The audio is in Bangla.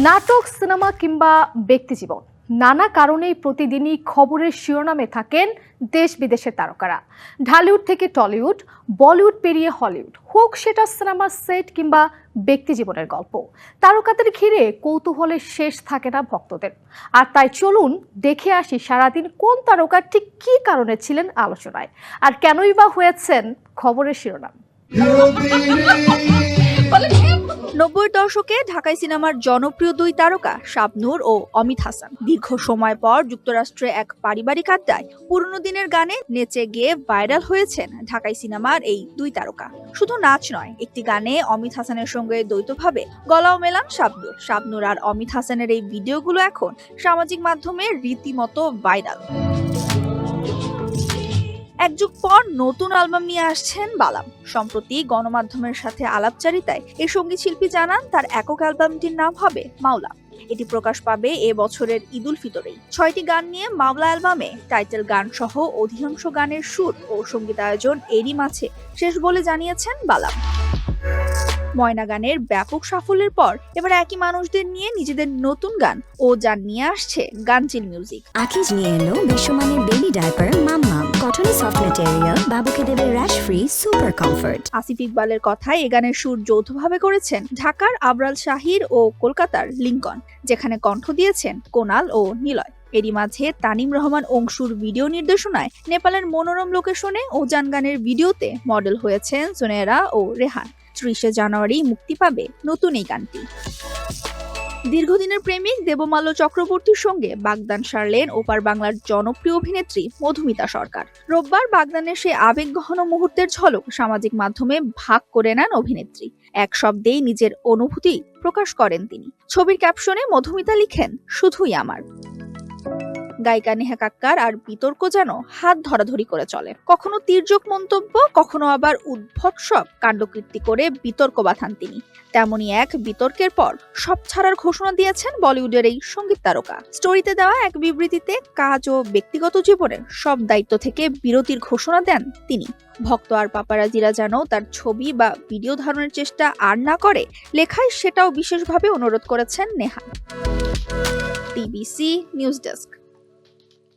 নাটক, সিনেমা কিংবা ব্যক্তিজীবন নানা কারণেই প্রতিদিনই খবরের শিরোনামে থাকেন দেশ বিদেশের তারকারা। ঢালিউড থেকে টলিউড, বলিউড পেরিয়ে হলিউড, হোক সেটা সিনেমার সেট কিংবা ব্যক্তিজীবনের গল্প, তারকাদের ঘিরে কৌতূহলের শেষ থাকে না ভক্তদের। আর তাই চলুন দেখে আসি সারাদিন কোন তারকা ঠিক কী কারণে ছিলেন আলোচনায়, আর কেনই বা হয়েছেন খবরের শিরোনাম। 90-এর দশকে ঢাকাই সিনেমার জনপ্রিয় দুই তারকা শাবনূর ও অমিত হাসান দীর্ঘ সময় পর যুক্তরাষ্ট্রে এক পারিবারিক আড্ডায় পুরনো দিনের গানে নেচে গিয়ে ভাইরাল হয়েছেন ঢাকাই সিনেমার এই দুই তারকা। শুধু নাচ নয়, একটি গানে অমিত হাসানের সঙ্গে দ্বৈতভাবে গলাও মেলান শাবনূর। শাবনূর আর অমিত হাসানের এই ভিডিওগুলো এখন সামাজিক মাধ্যমে রীতিমতো ভাইরাল। এক যুগ পর নতুন অ্যালবাম নিয়ে আসছেন বালাম। সম্প্রতি গণমাধ্যমের সাথে আলাপচারিতায় এই সঙ্গীত শিল্পী জানান তার একক অ্যালবামটির নাম হবে মাওলা। এটি প্রকাশ পাবে এ বছরের ঈদুল ফিতরেই। 6টি গান নিয়ে মাওলা অ্যালবামে টাইটেল গান সহ অধিকাংশ গানের সুর ও সঙ্গীতায়োজন এরই মাঝে শেষ বলে জানিয়েছেন বালাম। ময়না গানের ব্যাপক সাফল্যের পর এবার একই মানুষদের নিয়ে নিজেদের নতুন গান ও যান নিয়ে আসছে গানচিল মিউজিক। আকিজ নিয়ে এলো বিশ্বমানের বেবি ডায়াপার মাম্মাম, কটন সফট ম্যাটেরিয়াল, বাবুকে দেবে rash free super comfort. Asif ইকবালের কথায় এ গানের সুর যৌথভাবে করেছেন ঢাকার আবরাল শাহির ও কলকাতার লিঙ্কন, যেখানে কণ্ঠ দিয়েছেন কোনাল ও নিলয়। এরই মাঝে তানিম রহমান অংশুর ভিডিও নির্দেশনায় নেপালের মনোরম লোকেশনে ওজান গানের ভিডিওতে মডেল হয়েছেন সুনেরা ও রেহান। 30শে জানুয়ারি মুক্তি পাবে নতুন এই গানটি। দীর্ঘদিনের প্রেমিক দেবমাল্য চক্রবর্তীর সঙ্গে বাগদান সারলেন ওপার বাংলার জনপ্রিয় অভিনেত্রী মধুমিতা সরকার। রোববার বাগদানের সেই আবেগঘন মুহূর্তের ঝলক সামাজিক মাধ্যমে ভাগ করে নেন অভিনেত্রী। এক শব্দেই নিজের অনুভূতি প্রকাশ করেন তিনি। ছবির ক্যাপশনে মধুমিতা লিখেন, শুধুই আমার। গায়িকা নেহা কাক্কার আর বিতর্ক যেন হাত ধরাধরি করে চলে। কখনো তির্যক মন্তব্য, কখনো আবার উদ্ভট সব কাণ্ডকীর্তি করে বিতর্ক বাঁধান তিনি। তেমনই এক বিতর্কের পর সব ছাড়ার ঘোষণা দিয়েছেন বলিউডের এই সঙ্গীত তারকা। স্টোরিতে দেওয়া এক বিবৃতিতে কাজ ও ব্যক্তিগত জীবনের সব দায়িত্ব থেকে বিরতির ঘোষণা দেন তিনি। ভক্ত আর পাপারাজিরা যেন তার ছবি বা ভিডিও ধারণের চেষ্টা আর না করে লেখায় সেটাও বিশেষভাবে অনুরোধ করেছেন নেহা। TBC news desk.